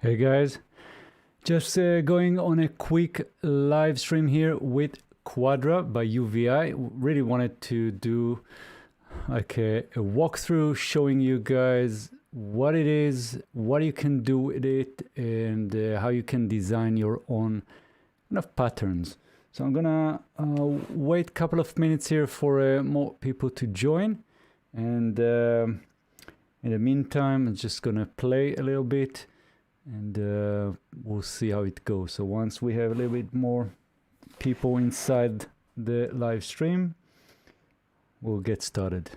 Hey guys, just going on a quick live stream here with Quadra by UVI. Really wanted to do like a walkthrough showing you guys what it is, what you can do with it, and how you can design your own kind of patterns. So I'm gonna wait a couple of minutes here for more people to join, and in the meantime I'm just gonna play a little bit and we'll see how it goes. So once we have a little bit more people inside the live stream, we'll get started.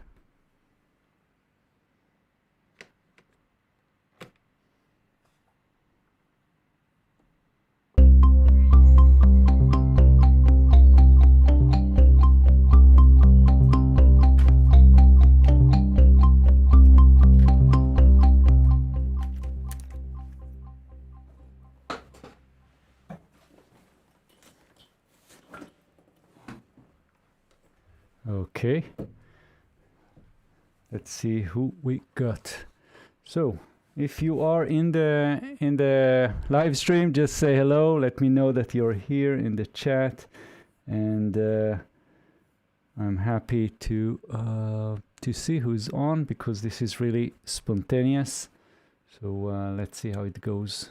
Okay, let's see who we got. So if you are in the live stream, just say hello, let me know that you're here in the chat, and I'm happy to see who's on, because this is really spontaneous. So let's see how it goes.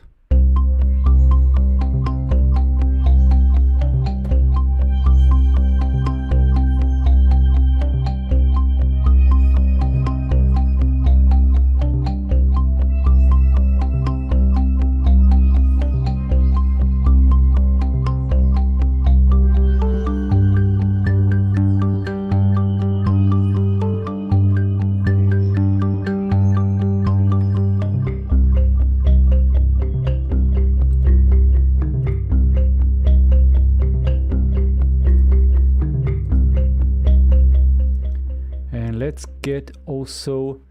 Let's get also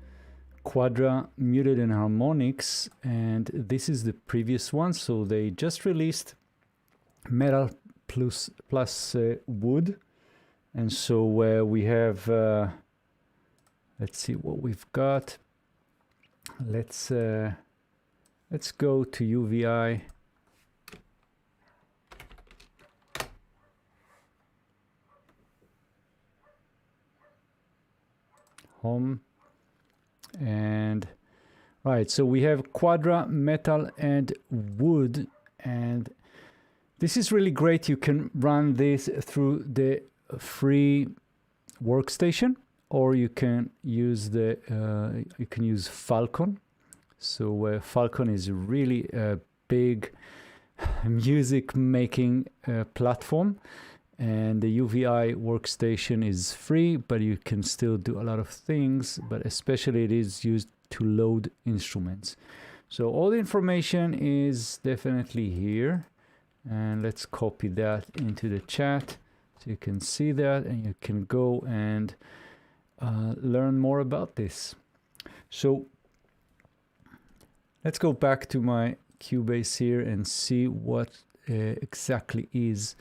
Quadra muted and harmonics, and this is the previous one. So they just released metal plus wood, and so we have let's see what we've got. Let's go to UVI. Home, and right, so we have Quadra, metal and wood, and this is really great. You can run this through the free workstation, or you can use the Falcon. So Falcon is really a big music making platform. And the UVI workstation is free, but you can still do a lot of things, but especially it is used to load instruments. So all the information is definitely here, and let's copy that into the chat so you can see that, and you can go and learn more about this. So let's go back to my Cubase here and see what exactly is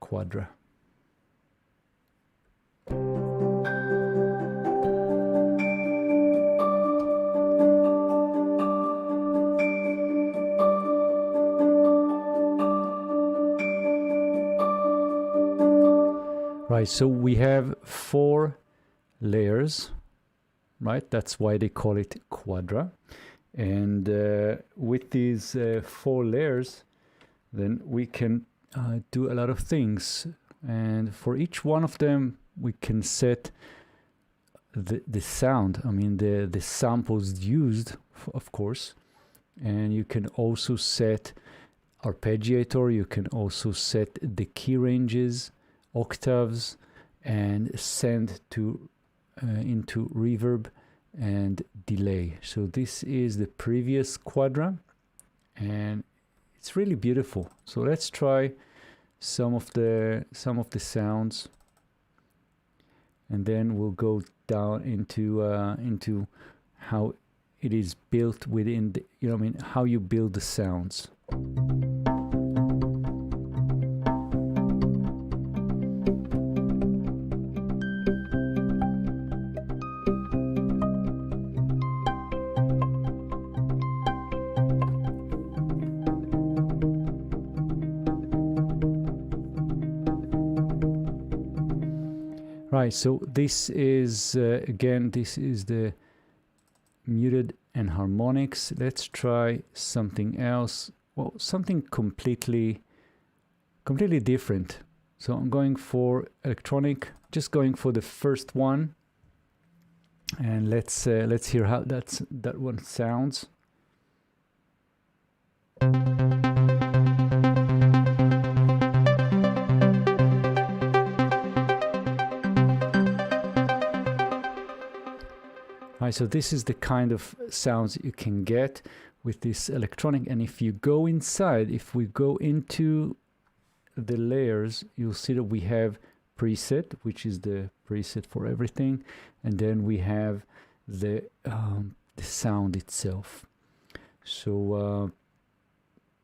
Quadra. Right, so we have 4 layers, right? That's why they call it Quadra. And with these 4 layers, then we can do a lot of things, and for each one of them we can set the sound, I mean the samples used, of course, and you can also set arpeggiator, you can also set the key ranges, octaves, and send to into reverb and delay. So this is the previous Quadra, and it's really beautiful. So let's try some of the sounds, and then we'll go down into how it is built within the, you know what I mean, how you build the sounds. Right, so this is again, this is the muted and harmonics. Let's try something else. Well, something completely different. So I'm going for electronic, just going for the first one, and let's hear how that one sounds. Right, so this is the kind of sounds you can get with this electronic. And if you go inside, if we go into the layers, you'll see that we have preset, which is the preset for everything, and then we have the sound itself. So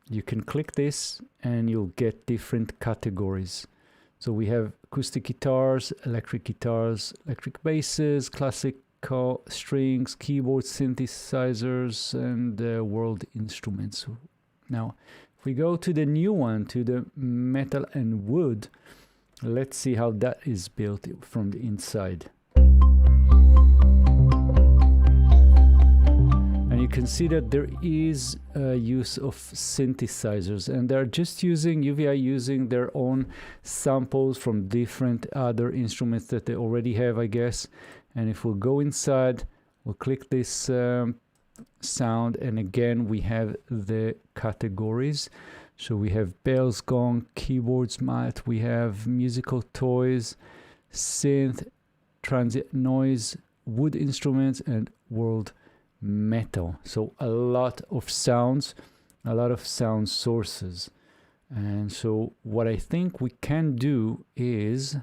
you can click this and you'll get different categories. So we have acoustic guitars, electric basses, classic strings, keyboards, synthesizers, and world instruments. Now, if we go to the new one, to the metal and wood, let's see how that is built from the inside. And you can see that there is use of synthesizers, and they're just using UVI using their own samples from different other instruments that they already have, I guess. And if we'll go inside, we'll click this sound, and again we have the categories. So we have bells, gong, keyboards, mat, we have musical toys, synth, transient noise, wood instruments, and world metal. So a lot of sounds, a lot of sound sources. And so what I think we can do is,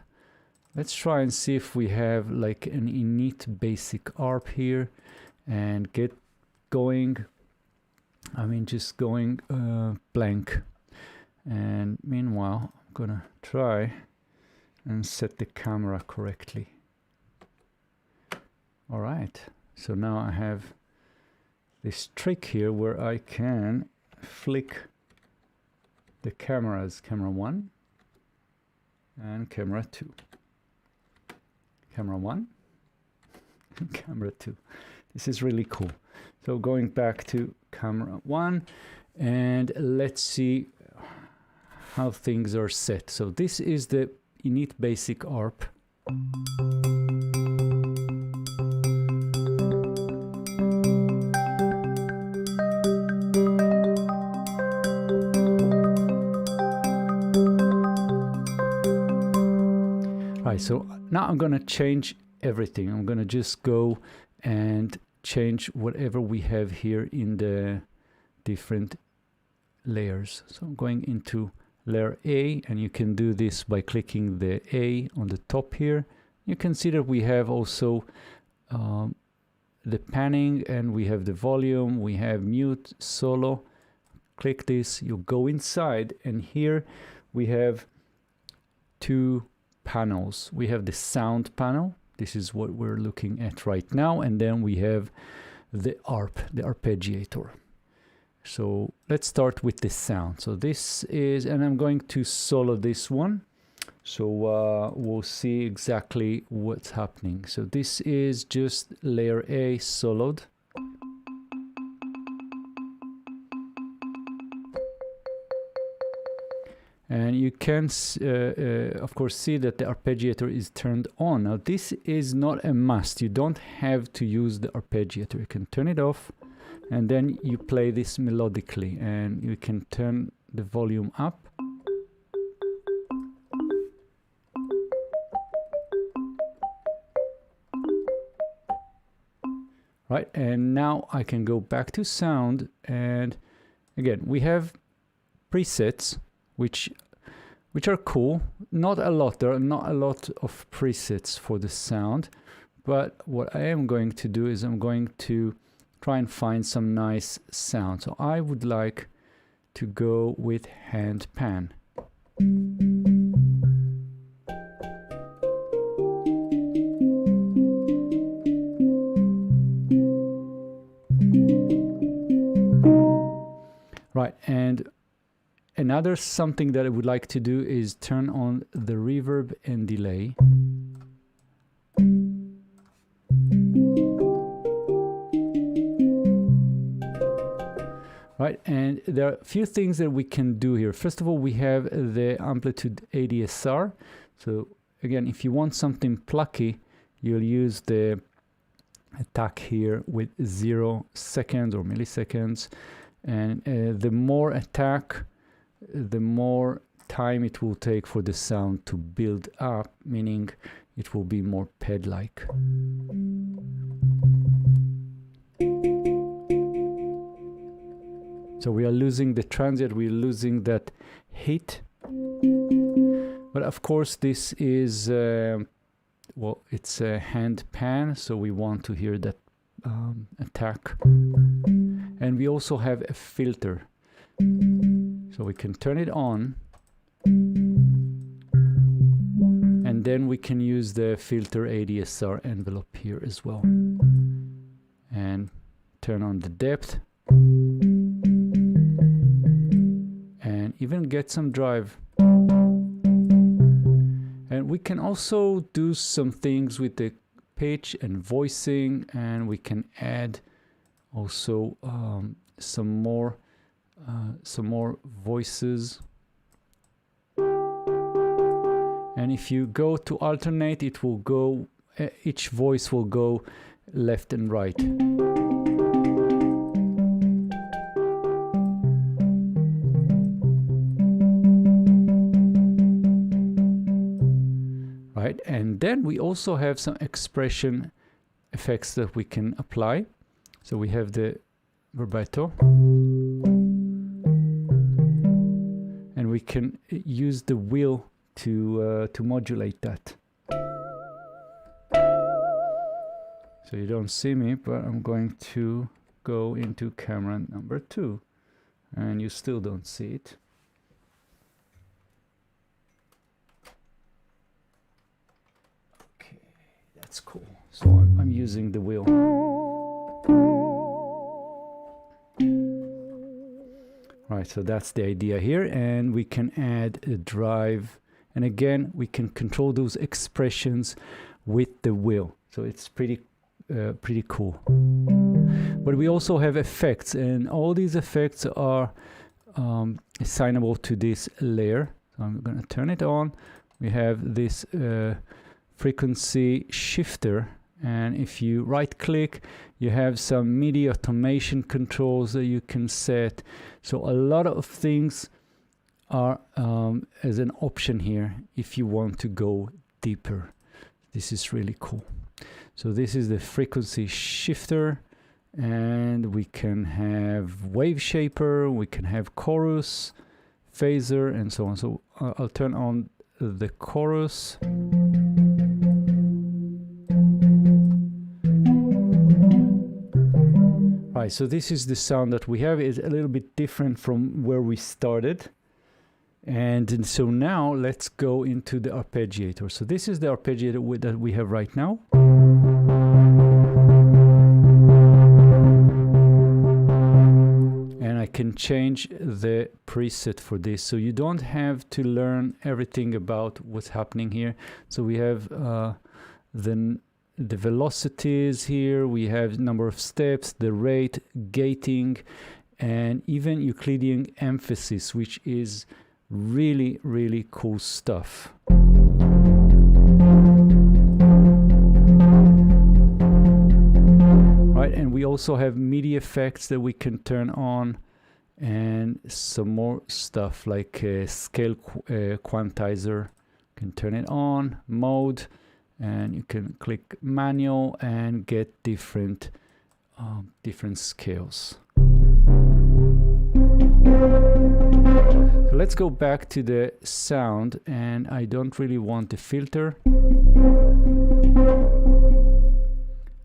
let's try and see if we have like an init basic arp here and get going. I mean, just going blank. And meanwhile, I'm gonna try and set the camera correctly. All right, so now I have this trick here where I can flick the cameras, camera 1 and camera 2. Camera 1 and camera 2. This is really cool. So going back to camera 1, and let's see how things are set. So this is the init basic arp. Right, so now I'm going to change everything. I'm going to just go and change whatever we have here in the different layers. So I'm going into layer A, and you can do this by clicking the A on the top here. You can see that we have also the panning, and we have the volume, we have mute, solo. Click this, you go inside, and here we have two panels. We have the sound panel. This is what we're looking at right now, and then we have the arp, the arpeggiator. So let's start with the sound. So this is, and I'm going to solo this one, so we'll see exactly what's happening. So this is just layer A soloed. And you can, of course, see that the arpeggiator is turned on. Now, this is not a must. You don't have to use the arpeggiator. You can turn it off, and then you play this melodically, and you can turn the volume up. Right, and now I can go back to sound, and again, we have presets, which are cool. Not a lot. There are not a lot of presets for the sound, but what I am going to do is I'm going to try and find some nice sound. So I would like to go with hand pan. Right, and another something that I would like to do is turn on the reverb and delay. right? And there are a few things that we can do here. First of all, we have the amplitude ADSR. So again, if you want something plucky, you'll use the attack here with 0 seconds or milliseconds. And the more attack, the more time it will take for the sound to build up, meaning it will be more pad-like. So we are losing the transient, we're losing that hit. But of course this is, well, it's a hand pan, so we want to hear that attack. And we also have a filter. So we can turn it on. And then we can use the filter ADSR envelope here as well. And turn on the depth. And even get some drive. And we can also do some things with the pitch and voicing, and we can add also some more voices. And if you go to alternate, it will go, each voice will go left and right. Right, and then we also have some expression effects that we can apply. So we have the vibrato, and we can use the wheel to modulate that. So you don't see me, but I'm going to go into camera number 2, and you still don't see it. Okay, that's cool. So I'm using the wheel. Right, so that's the idea here, and we can add a drive, and again we can control those expressions with the wheel. So it's pretty cool. But we also have effects, and all these effects are assignable to this layer. So I'm going to turn it on. We have this frequency shifter, and if you right click, you have some MIDI automation controls that you can set. So a lot of things are as an option here if you want to go deeper. This is really cool. So this is the frequency shifter, and we can have wave shaper, we can have chorus, phaser, and so on. So I'll turn on the chorus. Right, so this is the sound that we have. It's a little bit different from where we started. And so now let's go into the arpeggiator. So this is the arpeggiator that we have right now. And I can change the preset for this. So you don't have to learn everything about what's happening here. So we have the velocities here, we have number of steps, the rate, gating, and even Euclidean emphasis, which is really, really cool stuff. Right, and we also have MIDI effects that we can turn on, and some more stuff like a scale quantizer. You can turn it on, mode, and you can click manual and get different scales. So let's go back to the sound, and I don't really want the filter.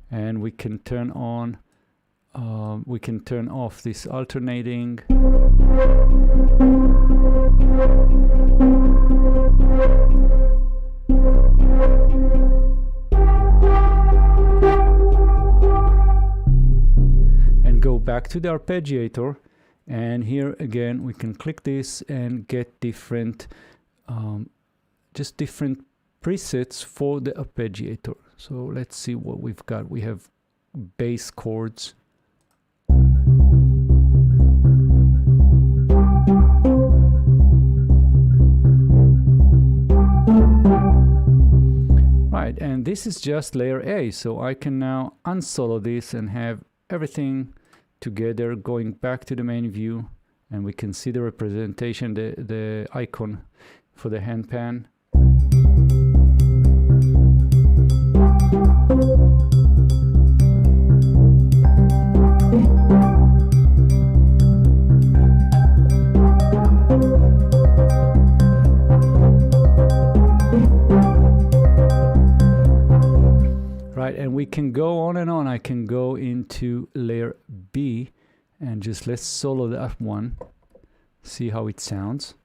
And we can turn on, we can turn off this alternating. And go back to the arpeggiator, and here again we can click this and get different just different presets for the arpeggiator. So let's see what we've got. We have bass chords. Right, and this is just layer A, so I can now unsolo this and have everything together going back to the main view, and we can see the representation, the icon for the hand pan. Right, and we can go on and on. I can go into layer B and just let's solo that one, see how it sounds.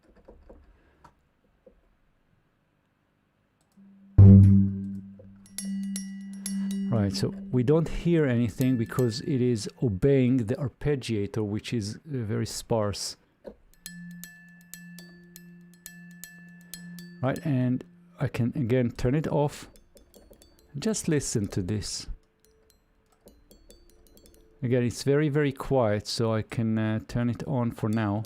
Right, so we don't hear anything because it is obeying the arpeggiator, which is very sparse. Right, and I can again turn it off. Just listen to this. Again, it's very, very quiet, so I can turn it on for now.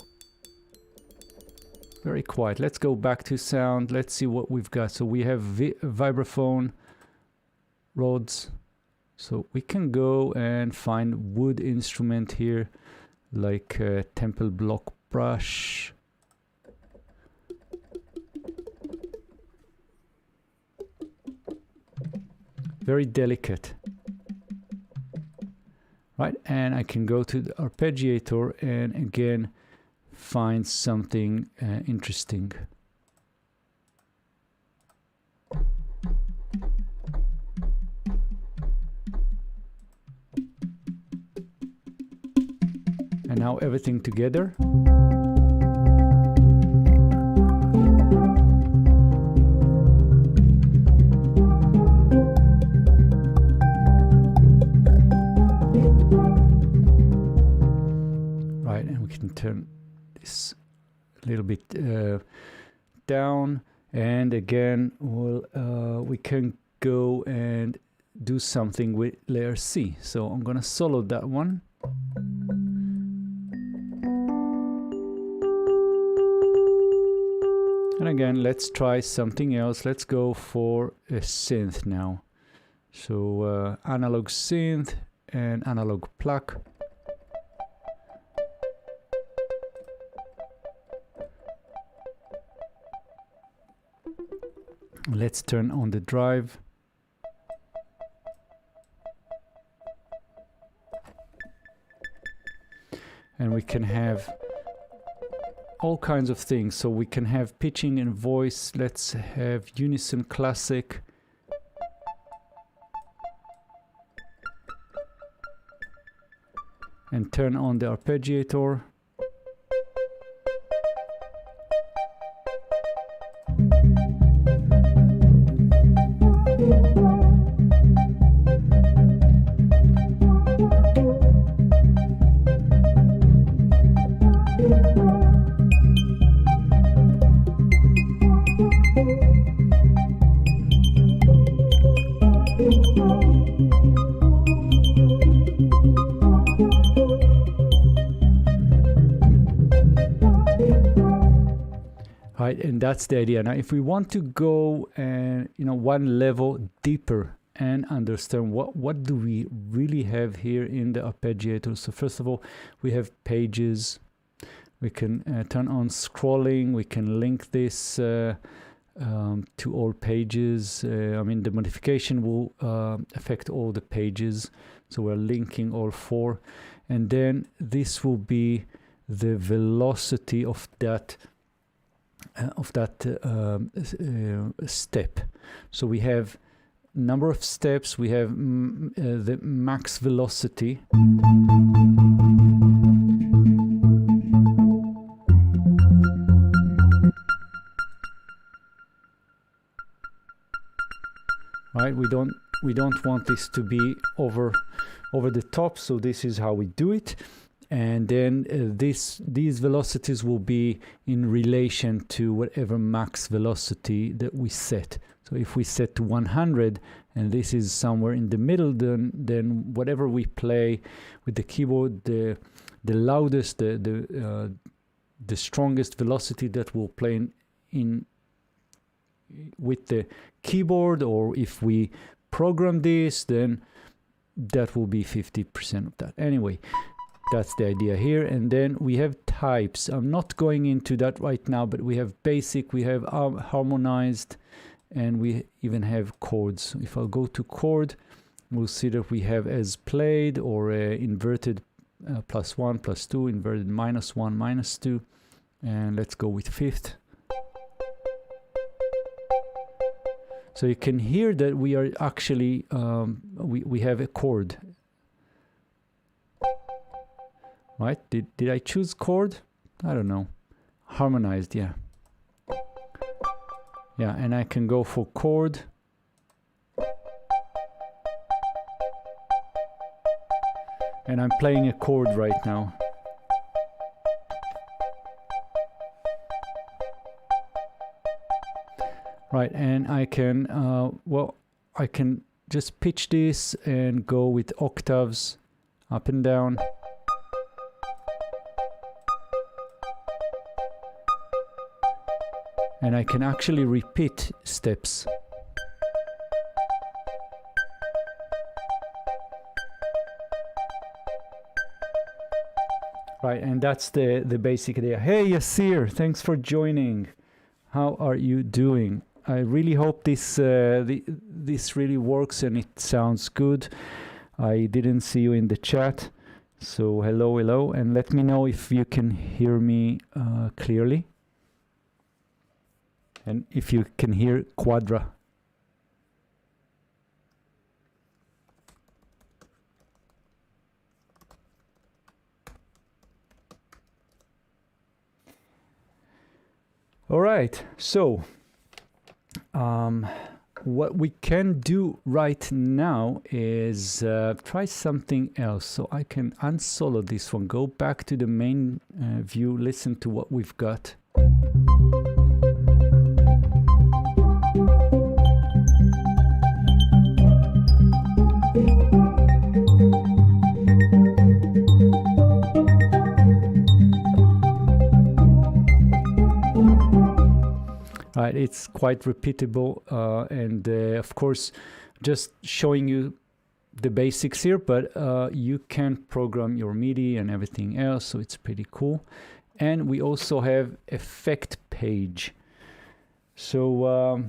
Very quiet. Let's go back to sound. Let's see what we've got. So we have vibraphone, Rhodes. So we can go and find wood instrument here, like temple block brush. Very delicate. Right, and I can go to the arpeggiator and again find something interesting. And now everything together. Turn this a little bit down, and again we can go and do something with layer C. So I'm gonna solo that one. And again, let's try something else. Let's go for a synth now. So analog synth and analog pluck. Let's turn on the drive. And we can have all kinds of things. So we can have pitching and voice. Let's have unison classic. And turn on the arpeggiator. Right, and that's the idea. Now, if we want to go one level deeper and understand what do we really have here in the arpeggiator. So first of all, we have pages. We can turn on scrolling. We can link this to all pages. I mean, the modification will affect all the pages. So we're linking all four. And then this will be the velocity of that step. So we have number of steps, we have the max velocity. Right, we don't want this to be over the top, so this is how we do it. And then these velocities will be in relation to whatever max velocity that we set. So if we set to 100 and this is somewhere in the middle, then whatever we play with the keyboard, the loudest, the strongest velocity that will play in with the keyboard, or if we program this, then that will be 50% of that. Anyway, that's the idea here. And then we have types. I'm not going into that right now, but we have basic, we have harmonized, and we even have chords. If I'll go to chord, we'll see that we have as played, or inverted +1, +2, inverted -1, -2. And let's go with fifth. So you can hear that we are actually, we have a chord. Right? Did I choose chord? I don't know. Harmonized, yeah. Yeah, and I can go for chord. And I'm playing a chord right now. Right, and I can, well, I can just pitch this and go with octaves up and down. And I can actually repeat steps. Right, and that's the basic idea. Hey Yasir, thanks for joining. How are you doing? I really hope this this really works and it sounds good. I didn't see you in the chat, so hello, and let me know if you can hear me clearly. And if you can hear Quadra. All right, so what we can do right now is try something else. So I can unsolo this one, go back to the main view, listen to what we've got. Right, it's quite repeatable, and of course, just showing you the basics here, but you can program your MIDI and everything else, so it's pretty cool. And we also have effect page. So,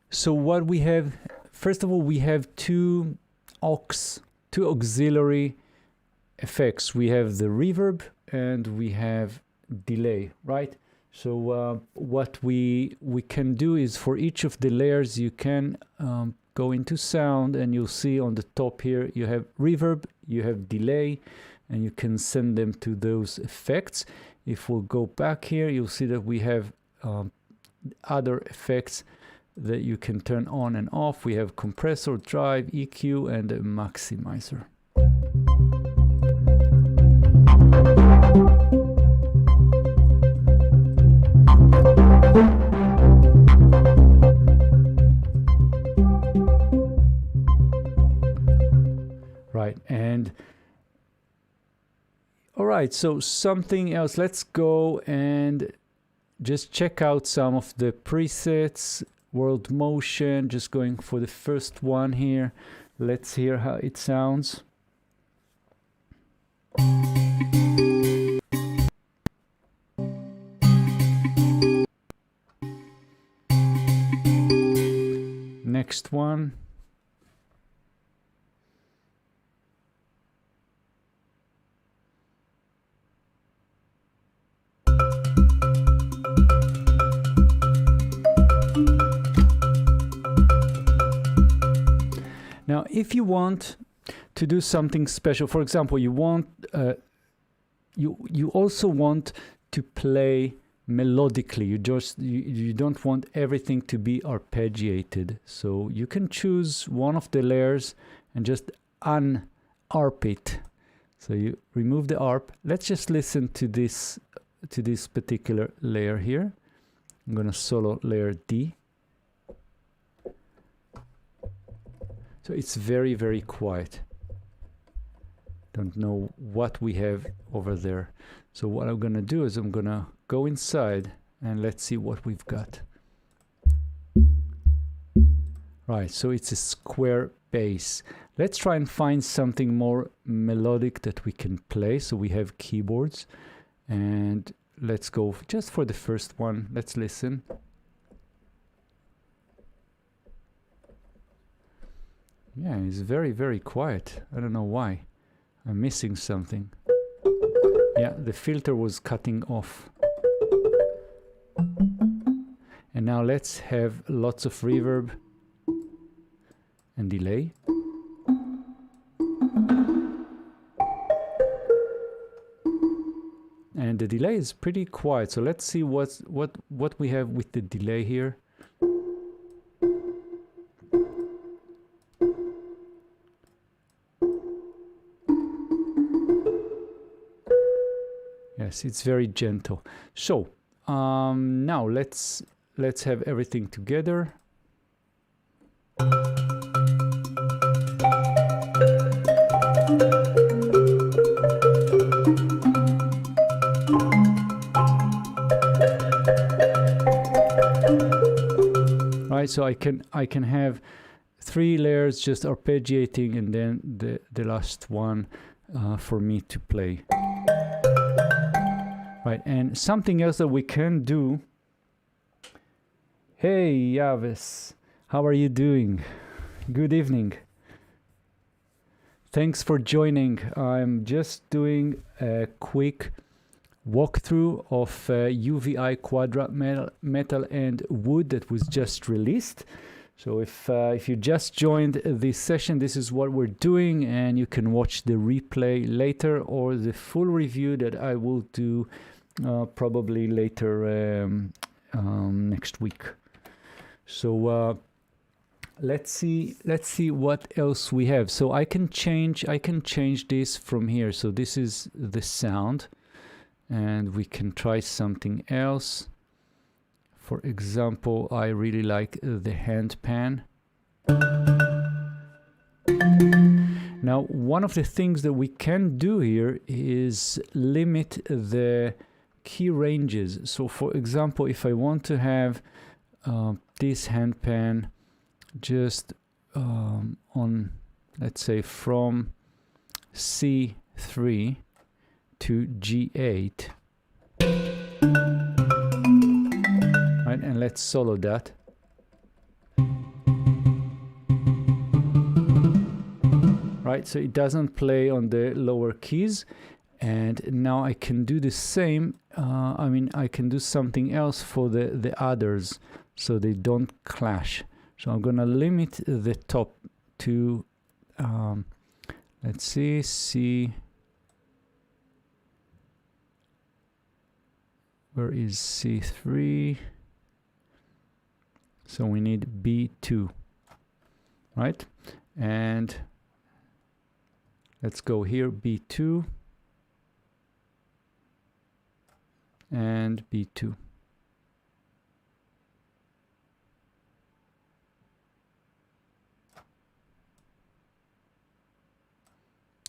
so what we have, first of all, we have two auxiliary effects. We have the reverb and we have delay, right? So what we can do is, for each of the layers, you can go into sound, and you'll see on the top here you have reverb, you have delay, and you can send them to those effects. If we'll go back here, you'll see that we have other effects that you can turn on and off. We have compressor, drive, EQ, and a maximizer. Right, and all right, so something else. Let's go and just check out some of the presets. World motion, just going for the first one here. Let's hear how it sounds. Next one. Now, if you want to do something special, for example, you want you also want to play melodically. You don't want everything to be arpeggiated. So you can choose one of the layers and just un-arp it. So you remove the arp. Let's just listen to this particular layer here. I'm gonna solo layer D. So it's very, very quiet. Don't know what we have over there. So what I'm gonna do is I'm gonna go inside and let's see what we've got. Right, so it's a square bass. Let's try and find something more melodic that we can play. So we have keyboards, and let's go just for the first one. Let's listen. Yeah, it's very, very quiet. I don't know why. I'm missing something. Yeah, the filter was cutting off. And now let's have lots of reverb and delay. And the delay is pretty quiet. So let's see what we have with the delay here. Yes, it's very gentle. So now let's have everything together. Right, so I can have 3 layers just arpeggiating, and then the last one for me to play. Right, and something else that we can do. Hey Yavis, how are you doing? Good evening. Thanks for joining. I'm just doing a quick walkthrough of UVI Quadra metal and wood that was just released. So if you just joined this session, this is what we're doing, and you can watch the replay later or the full review that I will do probably later next week. So let's see what else we have. So I can change this from here. So this is the sound, and we can try something else. For example, I really like the hand pan. Now, one of the things that we can do here is limit the key ranges. So for example, if I want to have this hand pan just on, let's say, from C3 to G8, right, and let's solo that. Right, so it doesn't play on the lower keys, and now I can do the same. I can do something else for the others, so they don't clash. So I'm gonna limit the top to, let's see, C. Where is C3? So we need B2, right? And let's go here, B2 and B2.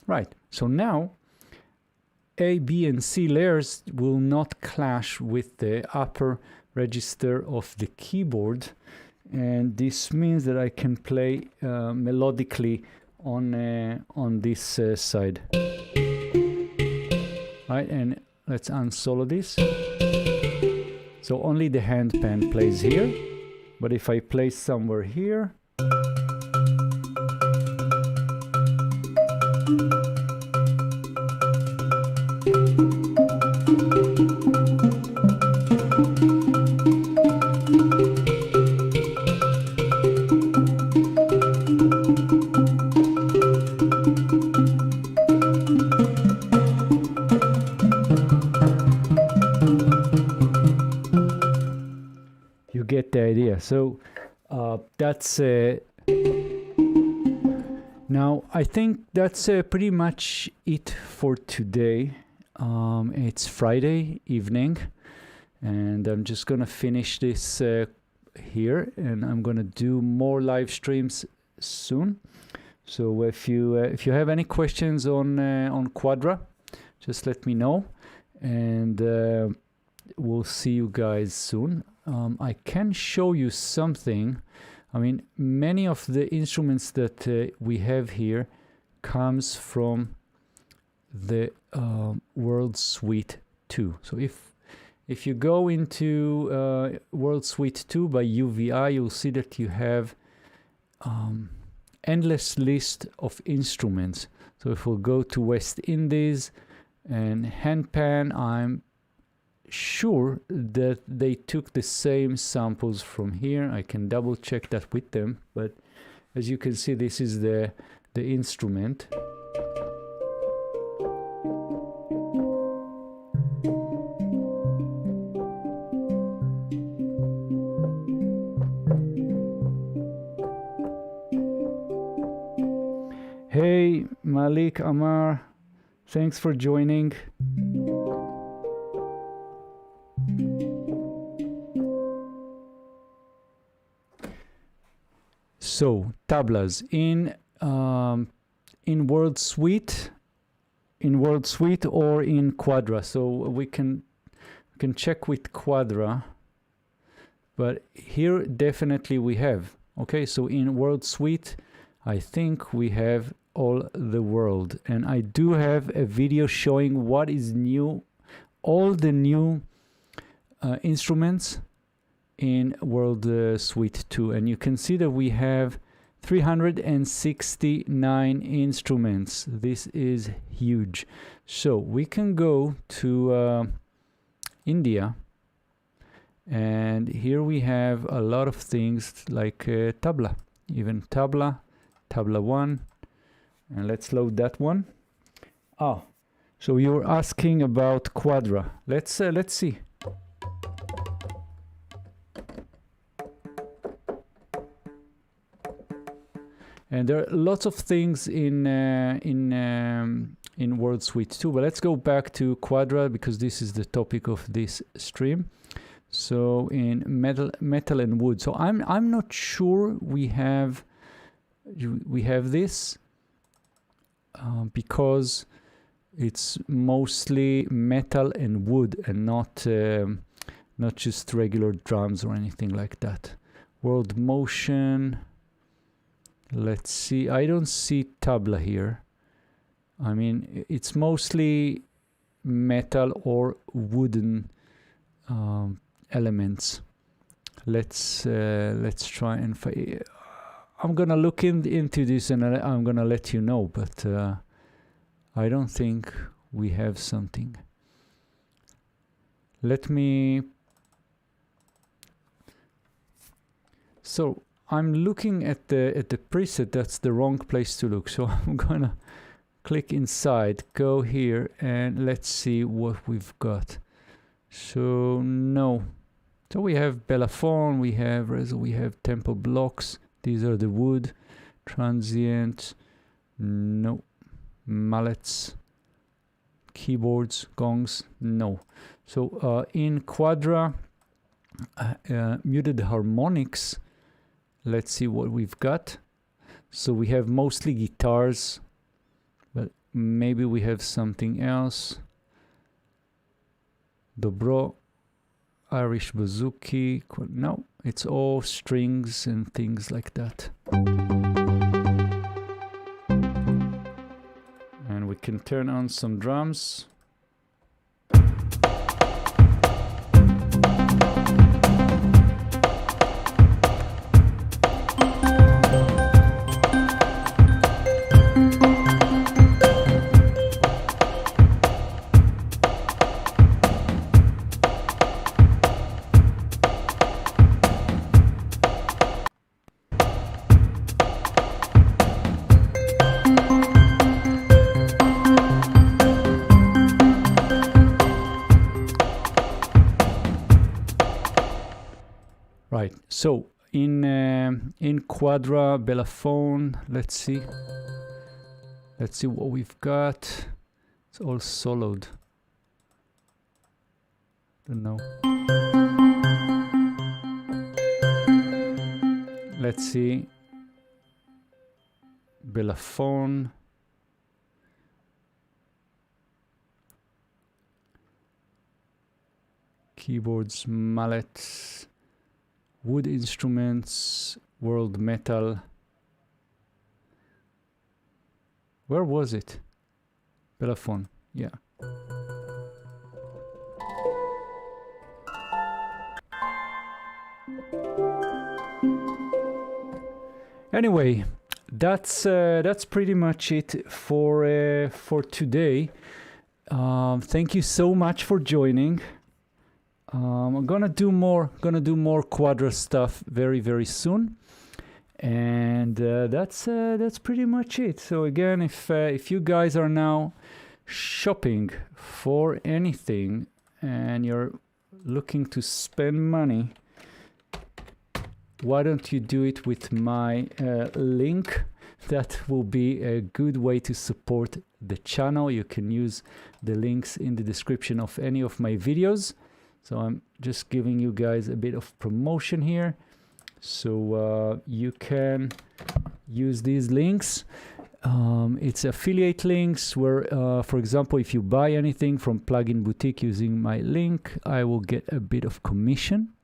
Right, so now A, B, and C layers will not clash with the upper register of the keyboard, and this means that I can play melodically on this side. Right, and let's unsolo this. So only the hand pan plays here, but if I play somewhere here, you get the idea. So that's now I think that's pretty much it for today. It's Friday evening, and I'm just gonna finish this here, and I'm gonna do more live streams soon. So if you have any questions on Quadra, just let me know. And we'll see you guys soon. I can show you something. I mean, many of the instruments that we have here comes from the World Suite 2. So if you go into World Suite 2 by UVI, you'll see that you have endless list of instruments. So if we'll go to West Indies and handpan, I'm sure that they took the same samples from here. I can double check that with them, but as you can see, this is the instrument. Hey Malik, Amar, thanks for joining. So tablas in World Suite, or in Quadra. So we can check with Quadra, but here definitely we have. Okay, so in World Suite, I think we have all the world, and I do have a video showing what is new, all the new instruments in World Suite 2, and you can see that we have 369 instruments. This is huge. So we can go to India, and here we have a lot of things like tabla, even tabla 1, and let's load that one. Ah, so you were asking about Quadra. Let's see. And there are lots of things in World Suite 2, but let's go back to Quadra because this is the topic of this stream. So in metal and wood. So I'm not sure we have this because it's mostly metal and wood and not just regular drums or anything like that. World Motion. Let's see. I don't see tabla here. I mean, it's mostly metal or wooden elements. Let's try and find. I'm gonna look into this and I'm gonna let you know, but I don't think we have something. Let me. So I'm looking at the preset. That's the wrong place to look. So I'm gonna click inside, go here, and let's see what we've got. So no. So we have Belaphone, we have tempo blocks. These are the wood, transient, no, mallets, keyboards, gongs, no. So in Quadra, muted harmonics, let's see what we've got. So we have mostly guitars, but maybe we have something else. Dobro, Irish bouzouki, no, it's all strings and things like that. And we can turn on some drums. Right, so in Quadra, Belaphone, let's see what we've got. It's all soloed. Don't know. Let's see. Belaphone. keyboards, mallets, wood instruments, world metal. Where was it? Telephone, yeah. Anyway, that's pretty much it for today. Thank you so much for joining. I'm gonna do more Quadra stuff very soon, and that's pretty much it. So again, if you guys are now shopping for anything and you're looking to spend money, why don't you do it with my link? That will be a good way to support the channel. You can use the links in the description of any of my videos. So I'm just giving you guys a bit of promotion here. So you can use these links. It's affiliate links where, for example, if you buy anything from Plugin Boutique using my link, I will get a bit of commission.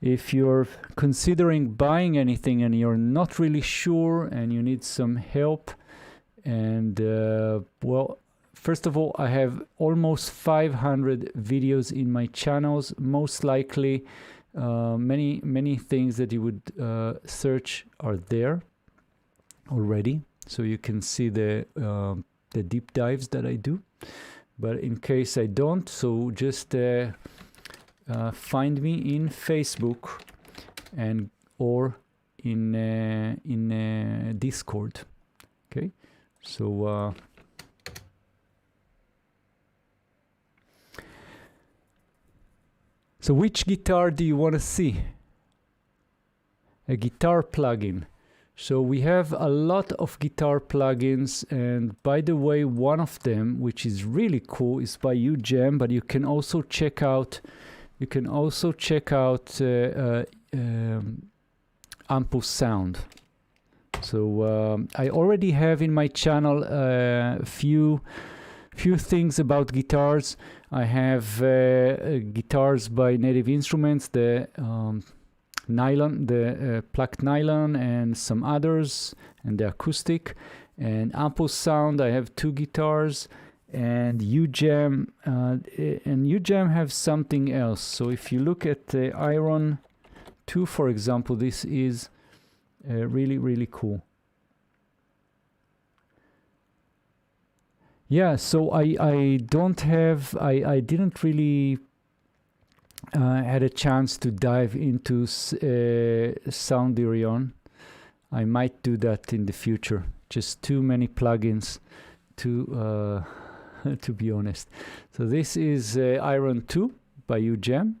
If you're considering buying anything and you're not really sure and you need some help, and well, first of all, I have almost 500 videos in my channels. Most likely, many things that you would search are there already, so you can see the deep dives that I do. But in case I don't, so just find me in Facebook and or in Discord. Okay, so so which guitar do you want to see? A guitar plugin. So we have a lot of guitar plugins, and by the way, one of them, which is really cool, is by UGem, but you can also check out Artful sound. So I already have in my channel a few things about guitars. I have guitars by Native Instruments, the nylon, the plucked nylon, and some others, and the acoustic. And Artful sound, I have 2 guitars. And UGem, have something else. So if you look at the Iron 2, for example, this is really cool. Yeah, so I didn't really had a chance to dive into Soundirion. I might do that in the future. Just too many plugins to to be honest. So this is Iron 2 by UGem.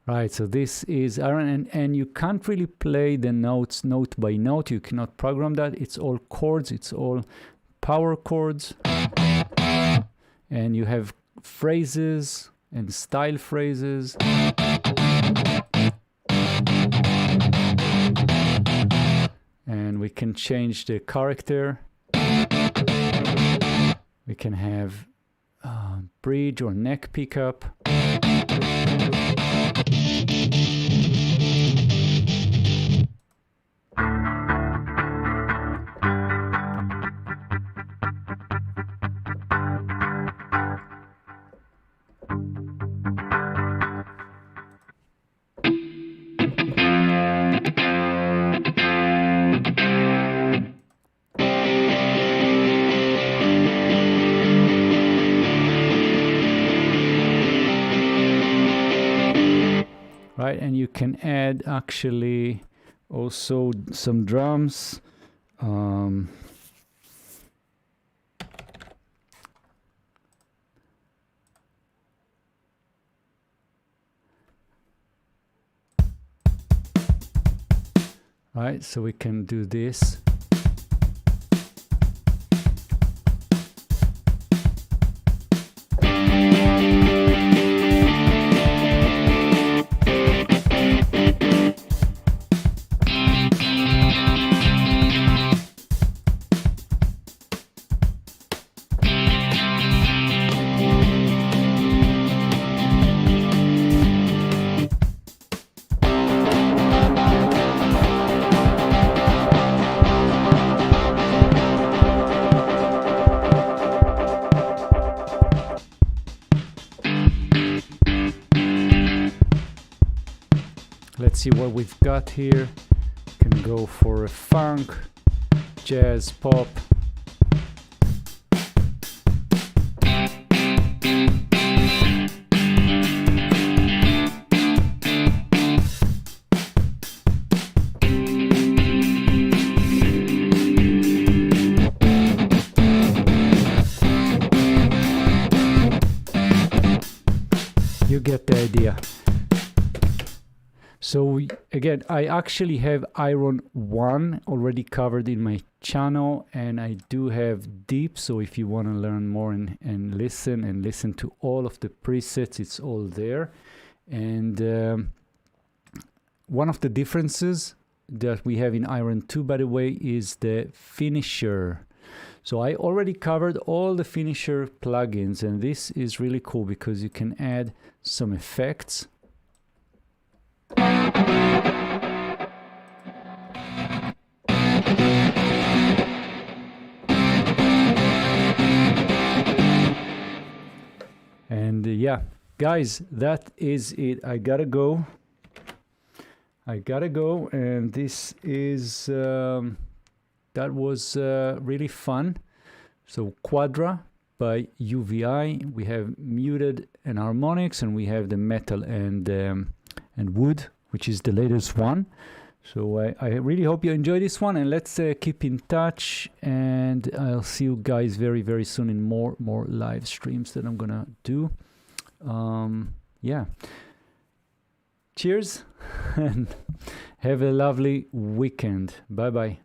Right, so this is Iron, and you can't really play the notes note by note. You cannot program that. It's all chords, it's all power chords. And you have phrases and style phrases. And we can change the character. We can have bridge or neck pickup. Right, and you can add actually also some drums. Right, so we can do this. let's see what we've got here. Can go for a funk, jazz, pop. You get the idea. So again, I actually have Iron 1 already covered in my channel, and I do have Deep, so if you want to learn more and listen to all of the presets, it's all there. And one of the differences that we have in Iron 2, by the way, is the finisher. So I already covered all the finisher plugins, and this is really cool because you can add some effects. And yeah, guys, that is it. I gotta go, and this is that was really fun. So Quadra by UVI. We have muted and harmonics, and we have the metal and wood, which is the latest one. So I really hope you enjoy this one, and let's keep in touch, and I'll see you guys very, very soon in more live streams that I'm gonna do. Yeah, cheers and have a lovely weekend. Bye bye.